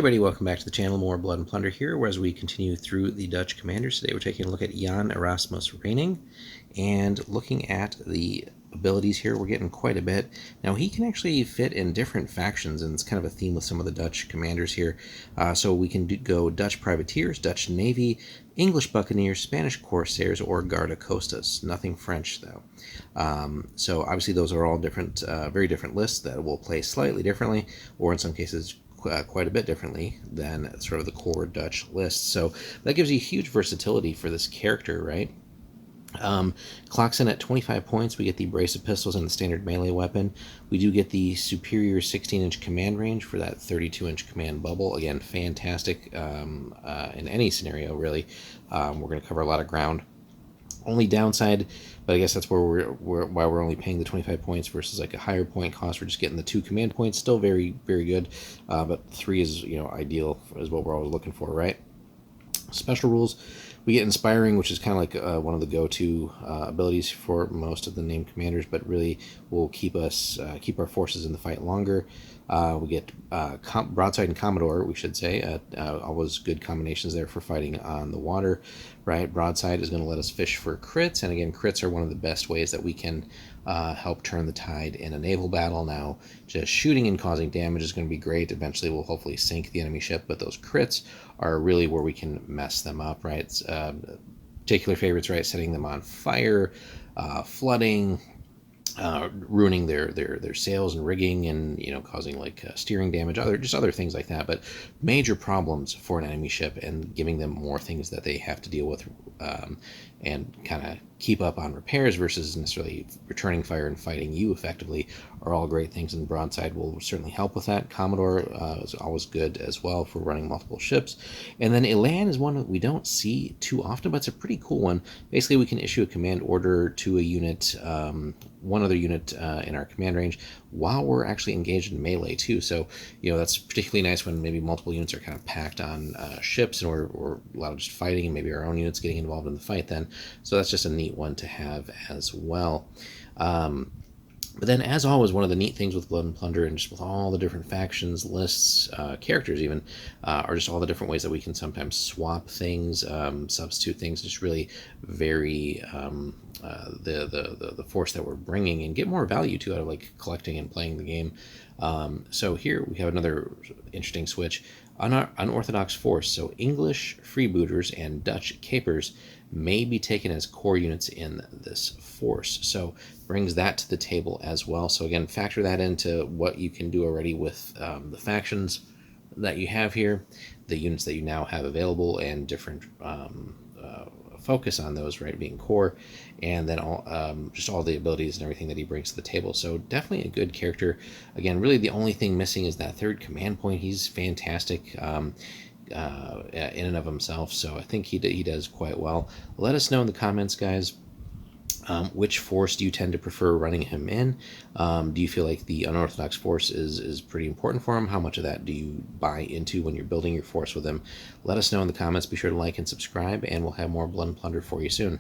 Hey everybody, welcome back to the channel. More Blood and Plunder here, whereas we continue through the Dutch commanders. Today we're taking a look at Jan Erasmus Reyning, and looking at the abilities here, we're getting quite a bit. Now he can actually fit in different factions, and it's kind of a theme with some of the Dutch commanders here. So we can go Dutch privateers, Dutch navy, English buccaneers, Spanish corsairs, or guardacostas. Nothing French though. So obviously those are all different, very different lists that will play slightly differently, or in some cases quite a bit differently than sort of the core Dutch list. So that gives you huge versatility for this character, right? Clocks in at 25 points. We get the brace of pistols and the standard melee weapon. We do get the superior 16-inch command range for that 32-inch command bubble. Again, fantastic in any scenario, really. We're going to cover a lot of ground. Only downside, but I guess that's where why we're only paying the 25 points versus like a higher point cost. We're just getting the 2 command points. Still very, very good, but 3 is, ideal, is what we're always looking for, right? Special rules, we get Inspiring, which is kind of like one of the go-to abilities for most of the named commanders, but really will keep our forces in the fight longer. We get Broadside and Commodore, we should say. Always good combinations there for fighting on the water, right? Broadside is going to let us fish for crits, and again, crits are one of the best ways that we can help turn the tide in a naval battle. Now, just shooting and causing damage is going to be great. Eventually, we'll hopefully sink the enemy ship, but those crits are really where we can mess them up, right? Particular favorites, right? Setting them on fire, flooding, ruining their sails and rigging, and causing like steering damage, other things like that. But major problems for an enemy ship, and giving them more things that they have to deal with, and kind of keep up on repairs versus necessarily returning fire and fighting you effectively, are all great things, and Broadside will certainly help with that. Commodore is always good as well for running multiple ships. And then Elan is one that we don't see too often, but it's a pretty cool one. Basically, we can issue a command order to a unit, one other unit in our command range, while we're actually engaged in melee too. So that's particularly nice when maybe multiple units are kind of packed on ships, and we're a lot of just fighting, and maybe our own units getting involved in the fight then. So that's just a neat one to have as well. But then, as always, one of the neat things with Blood and Plunder, and just with all the different factions, lists, characters even, are just all the different ways that we can sometimes swap things, substitute things, just really vary the force that we're bringing, and get more value too out of like collecting and playing the game. So here we have another interesting switch. Unorthodox force, so English freebooters and Dutch capers may be taken as core units in this force, so brings that to the table as well. So again, factor that into what you can do already with the factions that you have here, the units that you now have available, and different focus on those, right, being core, and then just all the abilities and everything that he brings to the table. So definitely a good character. Again, really the only thing missing is that 3rd command point. He's fantastic in and of himself, so I think he does quite well. Let us know in the comments, guys. Which force do you tend to prefer running him in? Do you feel like the unorthodox force is pretty important for him? How much of that do you buy into when you're building your force with him? Let us know in the comments. Be sure to like and subscribe, and we'll have more Blood and Plunder for you soon.